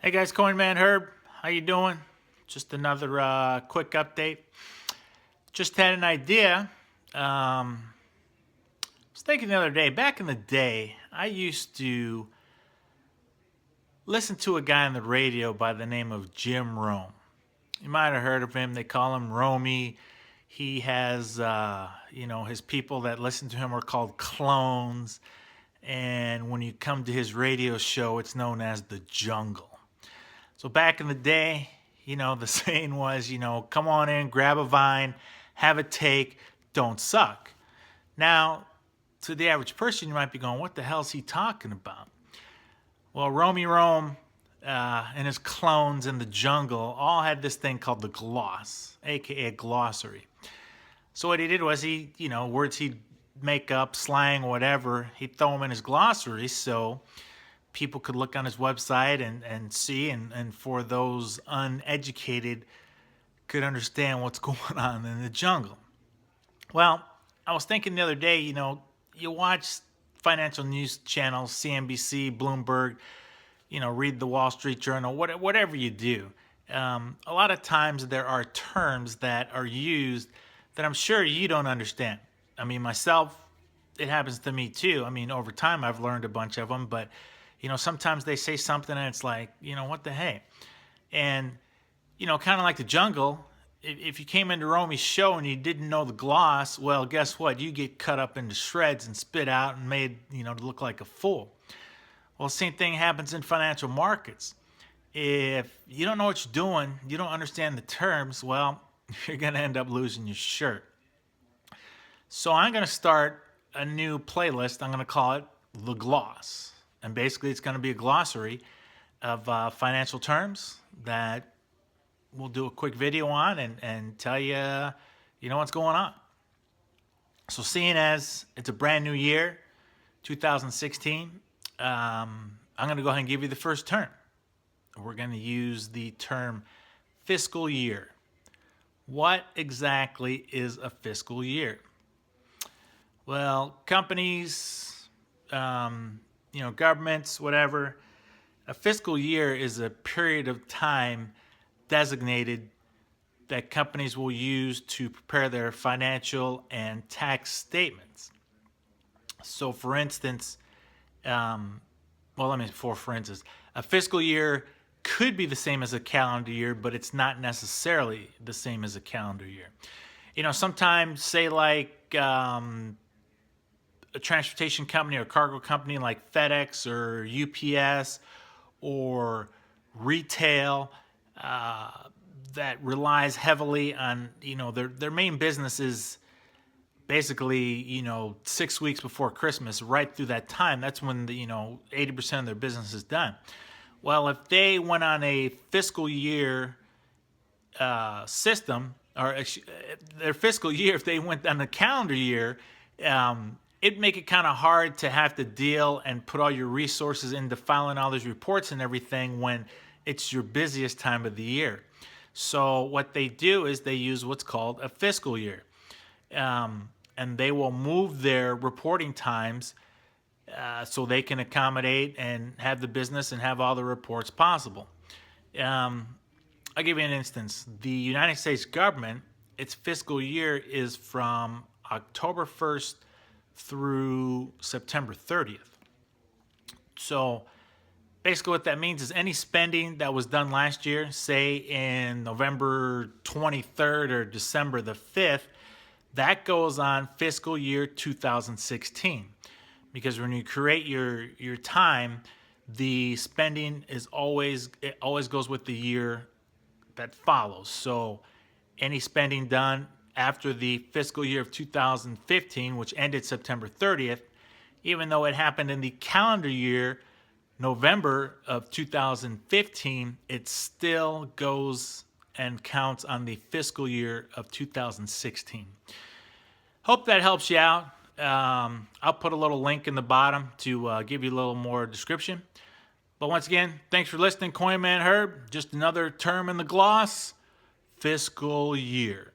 Hey guys, Coinman Herb, how you doing? Just another quick update. Just had an idea. I was thinking the other day, back in the day, I used to listen to a guy on the radio by the name of Jim Rome. You might have heard of him. They call him Romy. He has, his people that listen to him are called clones. And when you come to his radio show, it's known as The Jungle. So back in the day, the saying was, come on in, grab a vine, have a take, don't suck. Now, to the average person, you might be going, what the hell is he talking about? Well, Romy Rome and his clones in the jungle all had this thing called the gloss, aka a glossary. So what he did was words he'd make up, slang, whatever, he'd throw them in his glossary so people could look on his website and see, and for those uneducated could understand what's going on in the jungle. Well, I was thinking the other day, you watch financial news channels, CNBC, Bloomberg, read the Wall Street Journal, whatever you do. A lot of times there are terms that are used that I'm sure you don't understand. I mean, myself, it happens to me too. I mean, over time I've learned a bunch of them, but sometimes they say something and it's like, what the hey? And, kind of like the jungle, if you came into Romy's show and you didn't know the gloss, well, guess what? You get cut up into shreds and spit out and made, to look like a fool. Well, same thing happens in financial markets. If you don't know what you're doing, you don't understand the terms, well, you're going to end up losing your shirt. So I'm going to start a new playlist. I'm going to call it The Gloss. And basically, it's going to be a glossary of financial terms that we'll do a quick video on and tell you, what's going on. So seeing as it's a brand new year, 2016, I'm going to go ahead and give you the first term. We're going to use the term fiscal year. What exactly is a fiscal year? Well, companies, governments, whatever, a fiscal year is a period of time designated that companies will use to prepare their financial and tax statements. So, for instance, a fiscal year could be the same as a calendar year, but it's not necessarily the same as a calendar year. Sometimes, say like a transportation company or cargo company like FedEx or UPS or retail that relies heavily on, their main business is basically, 6 weeks before Christmas, right through that time. That's when 80% of their business is done. Well, if they went on a fiscal year system, or their fiscal year, if they went on a calendar year, it'd make it kind of hard to have to deal and put all your resources into filing all those reports and everything when it's your busiest time of the year. So what they do is they use what's called a fiscal year. And they will move their reporting times so they can accommodate and have the business and have all the reports possible. I'll give you an instance. The United States government, its fiscal year is from October 1st through September 30th. So basically what that means is any spending that was done last year, say in November 23rd or December the 5th, that goes on fiscal year 2016. Because when you create your time, the spending always goes with the year that follows. So any spending done after the fiscal year of 2015, which ended September 30th, even though it happened in the calendar year, November of 2015, it still goes and counts on the fiscal year of 2016. Hope that helps you out. I'll put a little link in the bottom to give you a little more description. But once again, thanks for listening, Coinman Herb. Just another term in the gloss, fiscal year.